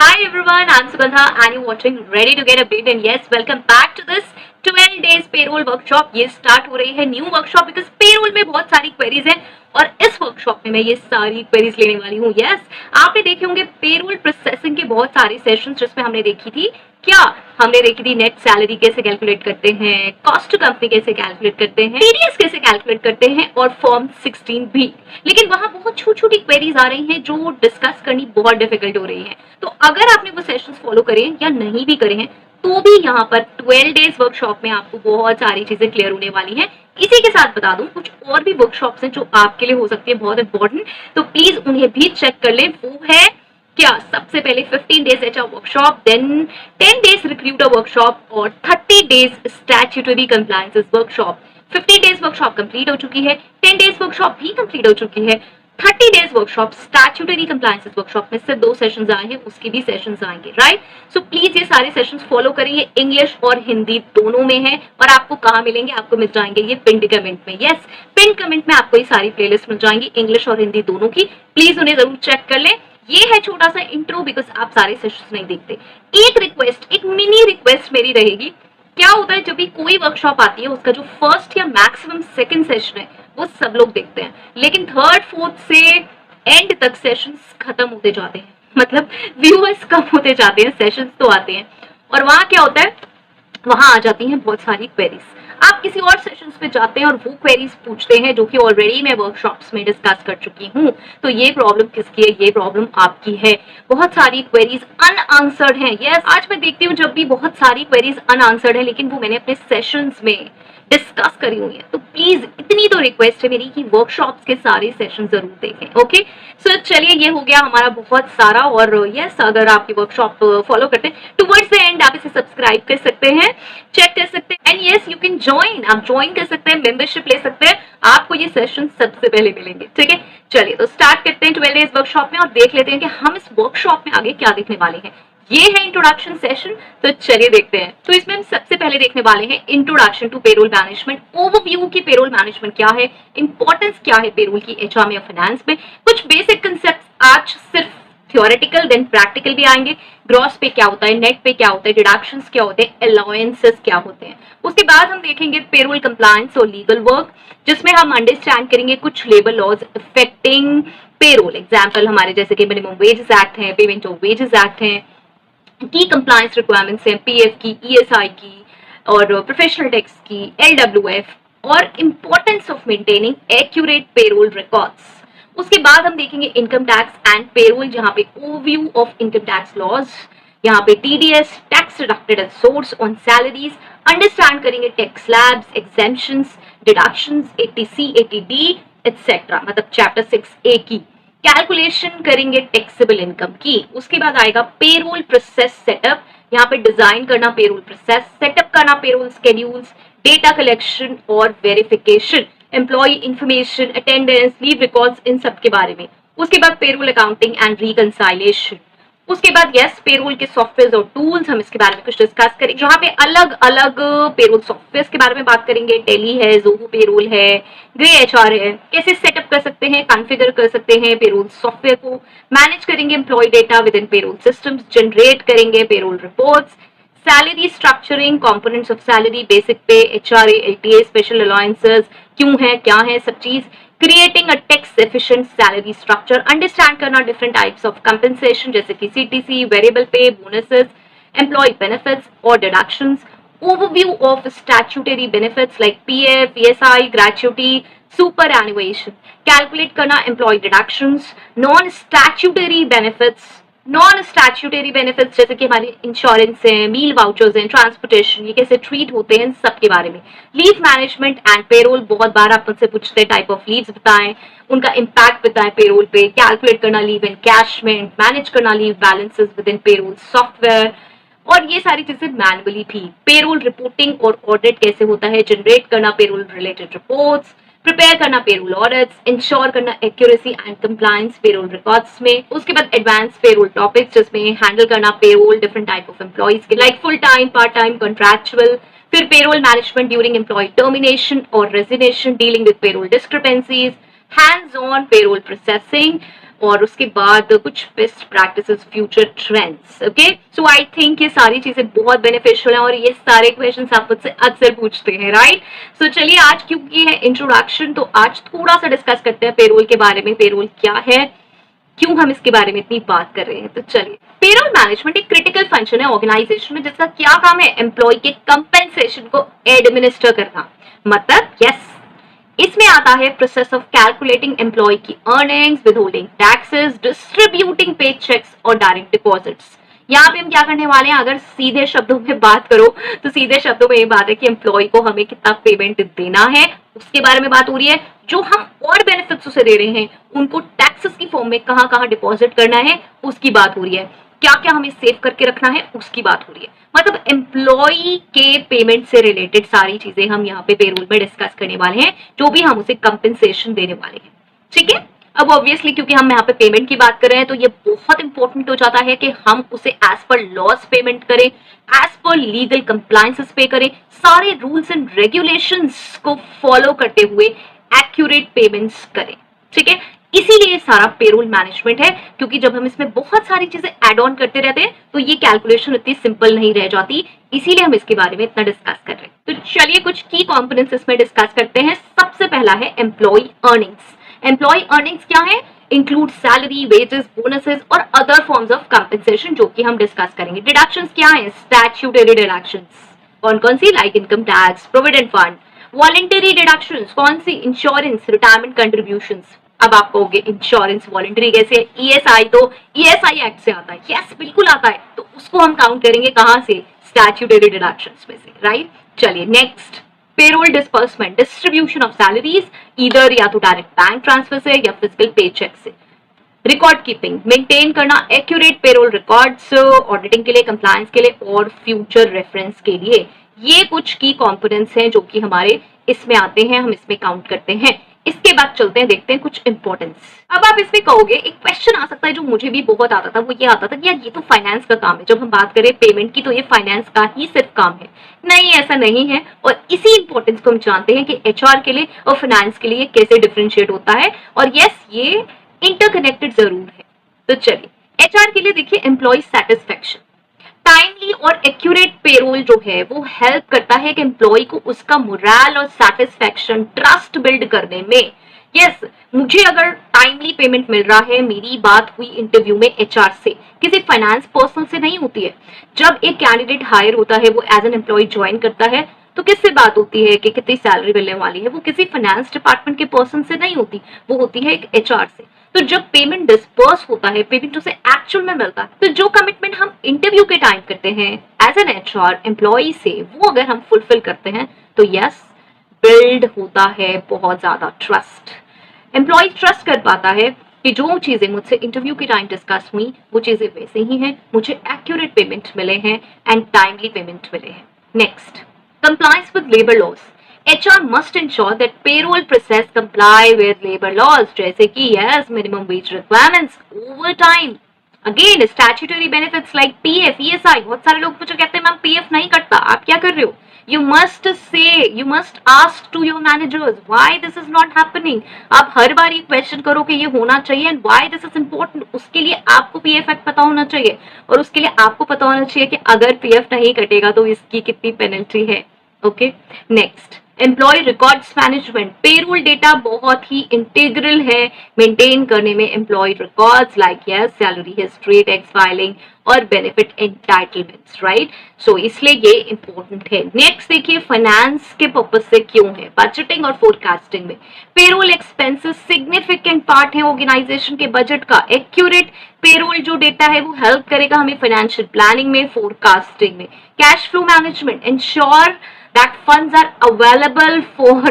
Hi everyone, I'm Sugandha and you're watching Ready to Get Updated and yes, welcome back to this 12 days payroll workshop। ये start हो रही है new workshop because payroll में बहुत सारी queries हैं और इस वर्कशॉप में मैं ये सारी क्वेरीज लेने वाली हूँ। यस, आपने देखे होंगे पेरोल प्रोसेसिंग के बहुत सारे सेशंस जिसमें हमने देखी थी हमने देखी थी नेट सैलरी कैसे कैलकुलेट करते हैं, कॉस्ट टू कंपनी कैसे कैलकुलेट करते हैं, टीडीएस कैसे कैलकुलेट करते हैं और फॉर्म 16 भी। लेकिन वहां बहुत छोटी छोटी क्वेरीज आ रही हैं जो डिस्कस करनी बहुत डिफिकल्ट हो रही है। तो अगर आपने वो सेशंस फॉलो करे या नहीं भी करे हैं तो भी यहाँ पर 12 डेज वर्कशॉप में आपको बहुत सारी चीजें क्लियर होने वाली हैं। इसी के साथ बता दूं कुछ और भी वर्कशॉप्स हैं जो आपके लिए हो सकती है बहुत इंपॉर्टेंट, तो प्लीज उन्हें भी चेक कर लें। वो है क्या, सबसे पहले 15 days HR workshop, then 10 days recruiter workshop और 30 days statutory compliances workshop. 15 days workshop complete हो चुकी है, 10 डेज वर्कशॉप भी कंप्लीट हो चुकी है, 30 days workshop statutory compliances workshop में से 2 सेशंस आए हैं, उसके भी सेशंस आएंगे, राइट। सो प्लीज ये सारे सेशंस फॉलो करिए, इंग्लिश और हिंदी दोनों में है। और आपको कहाँ मिलेंगे, आपको मिल जाएंगे ये पिन कमेंट में। यस, पिन कमेंट में आपको ये सारी प्लेलिस्ट मिल जाएंगी इंग्लिश और हिंदी दोनों की, प्लीज उन्हें जरूर चेक कर लें। ये है छोटा सा इंट्रो बिकॉज आप सारे सेशंस नहीं देखते। एक रिक्वेस्ट, एक मिनी रिक्वेस्ट मेरी रहेगी, क्या होता है जब भी कोई वर्कशॉप आती है उसका जो फर्स्ट या मैक्सिमम सेकंड सेशन है वो सब लोग देखते हैं, लेकिन थर्ड फोर्थ से एंड तक सेशंस खत्म होते जाते हैं, मतलब व्यूअर्स कम होते जाते हैं, सेशंस तो आते हैं और वहां क्या होता है, वहां आ जाती हैं बहुत सारी क्वेरीज। आप किसी और सेशंस पे जाते हैं और वो क्वेरीज पूछते हैं जो कि ऑलरेडी मैं वर्कशॉप्स में डिस्कस कर चुकी हूँ। तो ये प्रॉब्लम किसकी है, ये प्रॉब्लम आपकी है। बहुत सारी क्वेरीज अनआंसर्ड हैं। यस, आज मैं देखती हूँ जब भी बहुत सारी क्वेरीज अनआंसर्ड है, लेकिन वो मैंने अपने सेशंस में डिस्कस करी हुई है। तो प्लीज इतनी तो रिक्वेस्ट है मेरी कि वर्कशॉप्स के सारे सेशन जरूर देखें। ओके, सो चलिए ये हो गया हमारा बहुत सारा। और यस, अगर आपकी वर्कशॉप फॉलो करते हैं टुवर्ड्स द एंड आप इसे सब्सक्राइब कर सकते हैं, चेक कर सकते हैं and yes you can join, आप ज्वाइन कर सकते हैं, मेंबरशिप ले सकते हैं, आपको ये सेशन सबसे पहले मिलेंगे। ठीक है, चलिए तो स्टार्ट करते हैं 12 डेज वर्कशॉप में और देख लेते हैं कि हम इस वर्कशॉप में आगे क्या देखने वाले हैं। ये है इंट्रोडक्शन सेशन, तो चलिए देखते हैं। तो इसमें हम सबसे पहले देखने वाले हैं introduction to payroll management, overview की पेरोल मैनेजमेंट क्या है, इंपॉर्टेंस क्या है पेरोल की एचआर में या फाइनेंस में, कुछ बेसिक कंसेप्ट आज सिर्फ थियोरेटिकल देन प्रैक्टिकल भी आएंगे। ग्रॉस पे क्या होता है, नेट पे क्या होता है, डिडक्शंस क्या होते हैं, अलाउंसेस क्या होते हैं। उसके बाद हम देखेंगे पेरोल कंप्लायंस और लीगल वर्क, जिसमें हम अंडरस्टैंड करेंगे कुछ labour laws affecting payroll. Example हमारे जैसे कि मिनिमम वेजेस एक्ट है, पेमेंट ऑफ वेजेस एक्ट है, की कंप्लायंस रिक्वायरमेंट्स हैं, पीएफ की, ईएसआई की और प्रोफेशनल टैक्स की, एलडब्ल्यूएफ और importance of maintaining accurate payroll records. उसके बाद हम देखेंगे इनकम टैक्स एंड पेरोल, जहां पे overview of income tax laws, यहाँ पे TDS tax deducted at source on salaries, understand करेंगे tax slabs, exemptions, deductions, ETC, ETD etcetera, मतलब चैप्टर 6A की कैलकुलेशन करेंगे टैक्सेबल इनकम की। उसके बाद आएगा पेरोल प्रोसेस सेटअप, यहाँ पे डिजाइन करना पेरोल प्रोसेस, सेटअप करना पेरोल शेड्यूल्स, डेटा कलेक्शन और verification, employee information, attendance, leave records, इन सब के बारे में। उसके बाद पेरोल अकाउंटिंग एंड रिकंसाइलेशन। उसके बाद यस पेरोल के सॉफ्टवेयर और टूल्स, हम इसके बारे में कुछ डिस्कस करेंगे, जहाँ पे अलग अलग पेरोल सॉफ्टवेयर के बारे में बात करेंगे। टेली है, जोहो पेरोल है, ग्रे एचआर है, कैसे सेटअप कर सकते हैं, कॉन्फ़िगर कर सकते हैं पेरोल सॉफ्टवेयर को, मैनेज करेंगे employee data with in payroll systems, generate करेंगे payroll reports, salary structuring, components of salary, basic pay, HRA, LTA, special allowances क्यों है, क्या है, सब चीज, creating a tax efficient salary structure, understand करना डिफरेंट टाइप्स ऑफ कंपनसेशन जैसे कि CTC, variable pay, bonuses, employee benefits और deductions, overview of statutory benefits like PF, ESI, gratuity, superannuation, calculate करना employ deductions, non statutory benefits, non statutory benefits जैसे कि हमारे insurance है, मील vouchers हैं, transportation, ये कैसे ट्रीट होते हैं, सब के बारे में। लीव मैनेजमेंट एंड पेरोल, बहुत बार आप मुझसे पूछते हैं टाइप ऑफ लीव्स बताएं, उनका इम्पैक्ट बताएं पेरोल पे, कैलकुलेट करना लीव एनकैशमेंट, मैनेज करना leave balances with in payroll software और ये सारी चीजें मैनुअली भी। पेरोल रिपोर्टिंग और ऑडिट कैसे होता है, जनरेट करना पेरोल रिलेटेड रिपोर्ट्स, प्रिपेयर करना पेरोल ऑडिट्स, इंश्योर करना accuracy and compliance payroll records में। उसके बाद एडवांस पेरोल टॉपिक्स जिसमें हैंडल करना payroll different type of employees के, like full time, part time, contractual. फिर payroll management during employee termination और resignation, dealing with payroll discrepancies, hands on payroll processing. और उसके बाद कुछ best practices, future trends. Okay, so I think ये सारी चीजें बहुत बेनिफिशियल हैं और ये सारे क्वेश्चंस आप मुझसे अक्सर पूछते हैं, राइट। सो चलिए आज क्योंकि है इंट्रोडक्शन, तो आज थोड़ा सा डिस्कस करते हैं पेरोल के बारे में। पेरोल क्या है, क्यों हम इसके बारे में इतनी बात कर रहे हैं। तो चलिए, पेरोल मैनेजमेंट एक क्रिटिकल फंक्शन है ऑर्गेनाइजेशन में, जिसका क्या काम है, एम्प्लॉय के कंपेंसेशन को एडमिनिस्टर करना। मतलब यस, इसमें आता है प्रोसेस ऑफ कैलकुलेटिंग एम्प्लॉय की अर्निंग्स, विदहोल्डिंग टैक्सेस, डिस्ट्रीब्यूटिंग पे चेक्स और डायरेक्ट डिपॉजिट्स। यहाँ पे हम क्या करने वाले हैं, अगर सीधे शब्दों में बात करो तो सीधे शब्दों में ये बात है कि एम्प्लॉय को हमें कितना पेमेंट देना है उसके बारे में बात हो रही है। जो हम और बेनिफिट्स उसे दे रहे हैं उनको टैक्सेस की फॉर्म में कहाँ कहाँ डिपॉजिट करना है उसकी बात हो रही है। क्या क्या हमें सेव करके रखना है उसकी बात हो रही है। मतलब एम्प्लॉय के पेमेंट से रिलेटेड सारी चीजें हम यहाँ पे पेरोल में डिस्कस करने वाले हैं, जो भी हम उसे कंपेंसेशन देने वाले हैं। ठीक है, अब ऑब्वियसली क्योंकि हम यहाँ पे पेमेंट की बात कर रहे हैं तो ये बहुत इंपॉर्टेंट हो जाता है कि हम उसे एज पर लॉस पेमेंट करें, एज पर लीगल कंप्लायंसेस पे करें, सारे रूल्स एंड रेगुलेशंस को फॉलो करते हुए एक्यूरेट पेमेंट्स करें। ठीक है, इसीलिए सारा पेरोल मैनेजमेंट है, क्योंकि जब हम इसमें बहुत सारी चीजें एड ऑन करते रहते हैं तो ये कैलकुलेशन इतनी सिंपल नहीं रह जाती, इसीलिए हम इसके बारे में इतना डिस्कस कर रहे हैं। तो चलिए कुछ की कंपोनेंट्स इसमें डिस्कस करते हैं। सबसे पहला है एम्प्लॉय अर्निंग्स। एम्प्लॉय अर्निंग्स क्या है, इंक्लूड सैलरी, वेजेस, बोनसेस और अदर फॉर्म्स ऑफ कंपेंसेशन, जो कि हम डिस्कस करेंगे। डिडक्शंस क्या है, स्टैट्यूटरी डिडक्शंस। कौन कौन सी, like income tax, provident fund. Voluntary deductions कौन सी, इंश्योरेंस, रिटायरमेंट कंट्रीब्यूशंस। अब आप कहोगे इंश्योरेंस वॉलंटरी कैसे, ईएसआई तो ईएसआई एक्ट से आता है। यस, बिल्कुल आता है, तो उसको हम काउंट करेंगे कहां से, स्टैट्यूटरी डिडक्शंस में से, राइट। चलिए next, payroll disbursement, distribution of salaries, इधर या तो डायरेक्ट बैंक ट्रांसफर से या फिजिकल पे चेक से। रिकॉर्ड कीपिंग, मेंटेन करना एक्यूरेट पेरोल रिकॉर्ड्स, ऑडिटिंग के लिए, कंप्लायंस के लिए और फ्यूचर रेफरेंस के लिए। ये कुछ की कंपोनेंट्स हैं जो कि हमारे इसमें आते हैं, हम इसमें काउंट करते हैं। इसके बाद चलते हैं, देखते हैं कुछ इंपॉर्टेंस। अब आप इसमें कहोगे, एक क्वेश्चन आ सकता है जो मुझे भी बहुत आता था, वो ये आता था कि यार ये तो फाइनेंस का काम है, जब हम बात करें पेमेंट की तो ये फाइनेंस का ही सिर्फ काम है। नहीं, ऐसा नहीं है, और इसी इंपॉर्टेंस को हम जानते हैं कि एचआर के लिए और फाइनेंस के लिए कैसे डिफरेंशिएट होता है, और यस ये इंटरकनेक्टेड जरूर है। तो चलिए, एचआर के लिए देखिए, एम्प्लॉय सेटिस्फेक्शन, टाइमली और एक्यूरेट पेरोल जो है वो हेल्प करता है कि एम्प्लॉय को उसका मोरल और सेटिस्फेक्शन, ट्रस्ट बिल्ड करने में। यस, मुझे अगर टाइमली पेमेंट मिल रहा है, मेरी बात हुई इंटरव्यू में एचआर से, किसी फाइनेंस पर्सन से नहीं होती है। जब एक कैंडिडेट हायर होता है, वो एज एन एम्प्लॉय ज्वाइन करता है, तो किससे बात होती है कि कितनी सैलरी मिलने वाली है, वो किसी फाइनेंस डिपार्टमेंट के पर्सन से नहीं होती, वो होती है एक एचआर से। तो जब पेमेंट डिस्पर्स होता है, पेमेंट उसे एक्चुअल में मिलता है, तो जो कमिटमेंट हम इंटरव्यू के टाइम करते हैं एज एन एचआर एम्प्लॉय से, वो अगर हम फुलफिल करते हैं तो यस, बिल्ड होता है बहुत ज्यादा ट्रस्ट। एम्प्लॉय ट्रस्ट कर पाता है कि जो चीजें मुझसे इंटरव्यू के टाइम डिस्कस हुई वो चीजें वैसे ही हैं, मुझे एक्यूरेट पेमेंट मिले हैं एंड टाइमली पेमेंट मिले हैं। Next, compliance with labor laws. HR must ensure that payroll process comply with labor laws, जैसे कि yes, minimum wage requirements, overtime, again statutory benefits like PF, ESI। बहुत सारे लोग मुझे कहते हैं मैम PF नहीं कटता, आप क्या कर रहे हो। You must say, you must ask to your managers why this is not happening। आप हर बार ये क्वेश्चन करो कि ये होना चाहिए and why this is important। उसके लिए आपको PF एक्ट पता होना चाहिए, और उसके लिए आपको पता होना चाहिए कि अगर PF नहीं कटेगा तो इसकी कितनी पेनल्टी है। Okay, next, employee records management. Payroll data बहुत ही इंटीग्रल है मेंटेन करने में employee records, like yes salary history, tax filing और बेनिफिट एंटाइटलमेंट्स, राइट। सो इसलिए ये इंपॉर्टेंट है। नेक्स्ट देखिए, फाइनेंस के पर्पज से क्यों है, बजटिंग और फोरकास्टिंग में। पेरोल एक्सपेंसेस सिग्निफिकेंट पार्ट है ऑर्गेनाइजेशन के बजट का। एक्यूरेट पेरोल जो डेटा है वो हेल्प करेगा हमें फाइनेंशियल प्लानिंग में, फोरकास्टिंग में। Cash flow management, ensure that funds are available for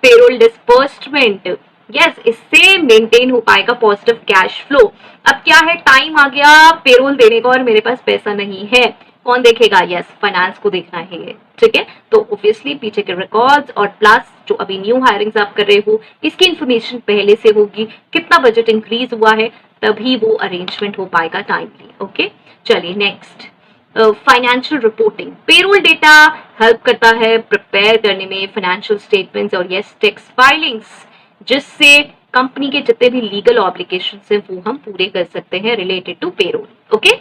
payroll disbursement। yes, इससे मेंटेन हो पाएगा पॉजिटिव कैश फ्लो। अब क्या है, टाइम आ गया पेरोल देने का और मेरे पास पैसा नहीं है, कौन देखेगा, यस फाइनेंस को देखना है ये। ठीक है, तो ऑब्वियसली पीछे के रिकॉर्ड्स और प्लस जो अभी न्यू हायरिंग्स आप कर रहे हो इसकी इंफॉर्मेशन पहले से होगी, कितना बजट इंक्रीज हुआ है, तभी वो अरेंजमेंट हो पाएगा टाइमली। ओके, चलिए next, financial reporting. Payroll data help करता है प्रिपेयर करने में फाइनेंशियल स्टेटमेंट्स और यस टैक्स फाइलिंग्स, जिससे कंपनी के जितने भी लीगल ऑब्लिगेशंस हैं वो हम पूरे कर सकते हैं रिलेटेड टू पेरोल। ओके,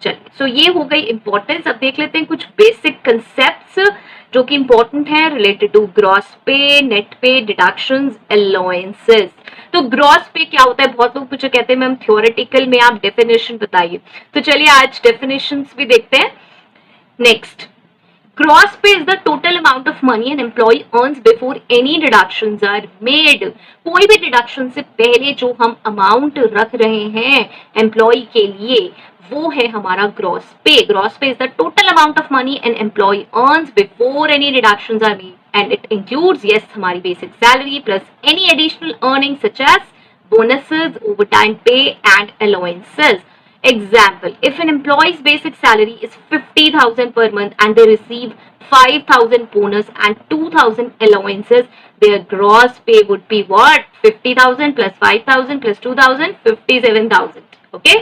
चलिए, सो ये हो गई इंपॉर्टेंस। अब देख लेते हैं कुछ बेसिक कंसेप्ट्स जो कि इंपॉर्टेंट है रिलेटेड टू ग्रॉस पे, नेट पे, डिडक्शंस, अलाउंसेस। तो ग्रॉस पे क्या होता है, बहुत लोग मुझे कहते हैं मैम थ्योरेटिकल में आप डेफिनेशन बताइए, तो चलिए आज डेफिनेशंस भी देखते हैं। Next, gross pay is the total amount of money an employee earns before any deductions are made। कोई भी डिडक्शन से पहले जो हम अमाउंट रख रहे हैं एम्प्लॉय के लिए वो है हमारा gross pay. Gross pay is the total amount of money an employee earns before any deductions are made and it includes yes हमारी basic salary plus any additional earning such as bonuses, overtime pay and allowances। Example, if an employee's basic salary is 50,000 per month and they receive 5,000 bonus and 2,000 allowances, their gross pay would be what? 50,000 plus 5,000 plus 2,000, 57,000। Okay?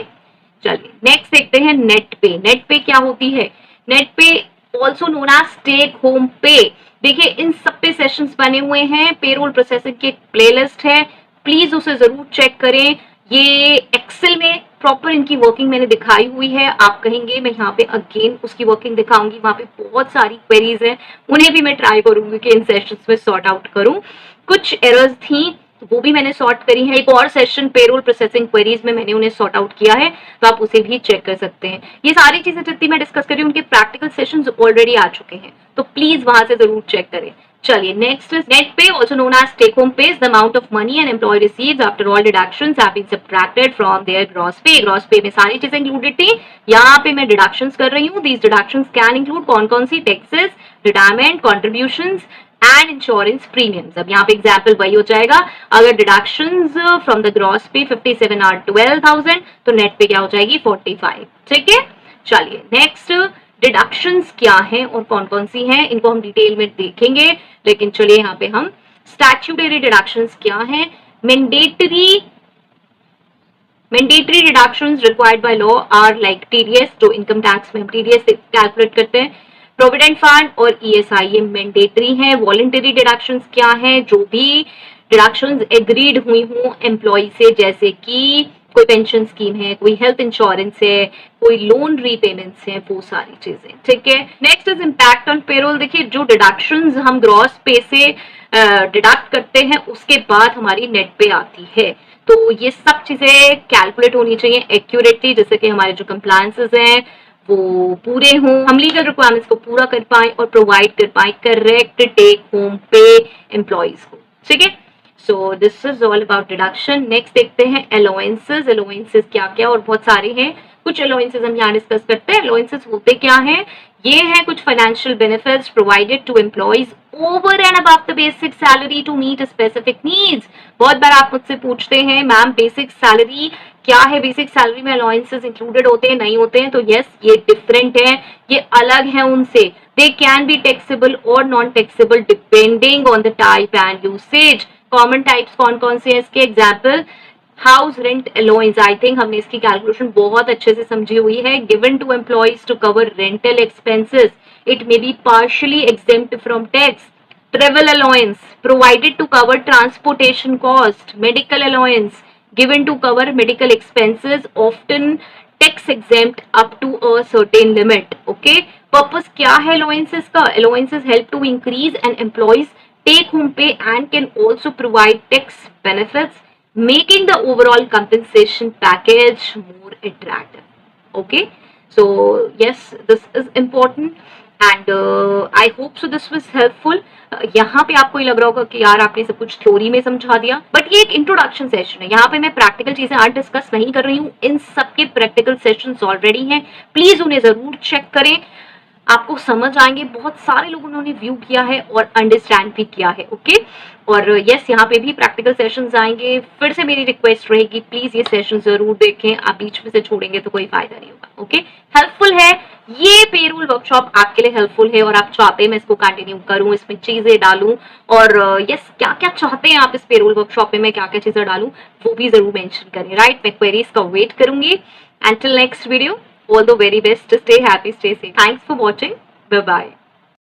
चलिए next देखते हैं net पे। Net पे क्या होती है? Net pay also known as take home pay. देखिए इन सब पे सेशंस बने हुए हैं, पेरोल प्रोसेसिंग की प्लेलिस्ट है, प्लीज उसे जरूर चेक करें। ये एक्सेल में प्रॉपर इनकी वर्किंग मैंने दिखाई हुई है। आप कहेंगे मैं यहाँ पे अगेन उसकी वर्किंग दिखाऊंगी, वहां पे बहुत सारी क्वेरीज हैं, उन्हें भी मैं ट्राई करूंगी कि इन सेशंस में सॉर्ट आउट करूं। कुछ एरर्स थी तो वो भी मैंने सॉर्ट करी है। एक और सेशन पेरोल प्रोसेसिंग क्वेरीज में मैंने उन्हें सॉर्ट आउट किया है, तो आप उसे भी चेक कर सकते हैं। ये सारी चीजें जितनी मैं डिस्कस कर रही हूँ उनके प्रैक्टिकल सेशंस ऑलरेडी आ चुके हैं, तो प्लीज वहां से जरूर चेक करें। चलिए next is net pay, also known as take home pay, is the amount of money an employee receives after all deductions have been subtracted from their gross pay. Gross pay में सारी चीजें included थी, यहाँ पे मैं deductions कर रही हूँ। दीज डिडक्शंस कैन इंक्लूड कौन कौन सी? Taxes, retirement contributions and insurance premiums. अब यहाँ पे एग्जाम्पल वही हो जाएगा, अगर डिडक्शंस फ्रॉम द ग्रॉस पे 57 आर 12,000 तो नेट पे क्या हो जाएगी? 45। ठीक है, चलिए नेक्स्ट डिडक्शंस क्या हैं और कौन कौन सी हैं इनको हम डिटेल में देखेंगे, लेकिन चलिए यहाँ पे हम स्टैट्यूटरी डिडक्शंस क्या हैं। Mandatory deductions required by law are like TDS, जो इनकम टैक्स में हम टीडीएस कैलकुलेट करते हैं, प्रोविडेंट फंड और ईएसआई ये मैंडेटरी है। वॉलंटरी डिडक्शंस क्या है? जो भी डिडक्शंस एग्रीड हुई हूँ एम्प्लॉय से, जैसे कि कोई पेंशन स्कीम है, कोई हेल्थ इंश्योरेंस है, कोई लोन रीपेमेंट्स है, वो सारी चीजें। ठीक है, next is impact on payroll. देखिए जो डिडक्शंस हम ग्रॉस पे से डिडक्ट करते हैं उसके बाद हमारी नेट पे आती है, तो ये सब चीजें कैलकुलेट होनी चाहिए एक्यूरेटली, जैसे कि हमारे जो कंप्लायंसेस हैं वो पूरे हों, हम लीगल रिक्वायरमेंट्स को पूरा कर पाए और प्रोवाइड कर पाए करेक्ट टेक होम पे एम्प्लॉइज को। ठीक है, so this is all about deduction. Next देखते हैं अलाउंसेस। अलाउंसेस क्या क्या, और बहुत सारे हैं, कुछ अलाउंसेस हम यहाँ डिस्कस करते हैं। अलाउंसेस होते क्या हैं? ये हैं कुछ financial benefits provided to employees over and above the basic salary to meet specific needs. बहुत बार आप मुझसे पूछते हैं मैम बेसिक सैलरी क्या है, बेसिक सैलरी में अलाउंसेस इंक्लूडेड होते हैं नहीं होते हैं? तो यस, ये डिफरेंट है, ये अलग है उनसे। दे कैन बी टैक्सेबल और non taxable depending on the type and usage. Common types कौन कौन से हैं इसके? Example house rent allowance, I think हमने इसकी कैलकुलेशन बहुत अच्छे से समझी हुई है। Given to employees to cover rental expenses, it may be partially exempt from tax. Travel allowance provided to cover transportation cost. Medical allowance given to cover medical expenses, often tax exempt up to a certain limit। okay, purpose क्या है allowances का? allowances help to increase an employee's take home pay and can also provide tax benefits, making the overall compensation package more attractive। okay, so yes, this is important and I hope so this was helpful। यहाँ पे आपको ये लग रहा होगा कि यार आपने सब कुछ थ्योरी में समझा दिया, बट ये एक इंट्रोडक्शन सेशन है, यहाँ पे मैं प्रैक्टिकल चीजें आज डिस्कस नहीं कर रही हूँ। इन सब के प्रैक्टिकल सेशंस ऑलरेडी हैं, प्लीज उन्हें जरूर चेक करें, आपको समझ आएंगे। बहुत सारे लोगों ने उन्हें व्यू किया है और अंडरस्टैंड भी किया है। ओके, और यस यहाँ पे भी प्रैक्टिकल सेशंस आएंगे। फिर से मेरी रिक्वेस्ट रहेगी प्लीज ये सेशन जरूर देखें, आप बीच में से छोड़ेंगे तो कोई फायदा नहीं होगा। ओके, हेल्पफुल है ये पेरोल वर्कशॉप, आपके लिए हेल्पफुल है और आप चाहते हैं मैं इसको कंटिन्यू करूं, इसमें चीजें डालूं, और यस क्या क्या चाहते हैं आप इस पेरोल वर्कशॉप में मैं क्या क्या चीजें डालूं वो भी जरूर मेंशन करें। राइट, मैं क्वेरीज का वेट करूंगी। Until next video, all the very best, stay happy, stay safe, thanks for watching, bye bye.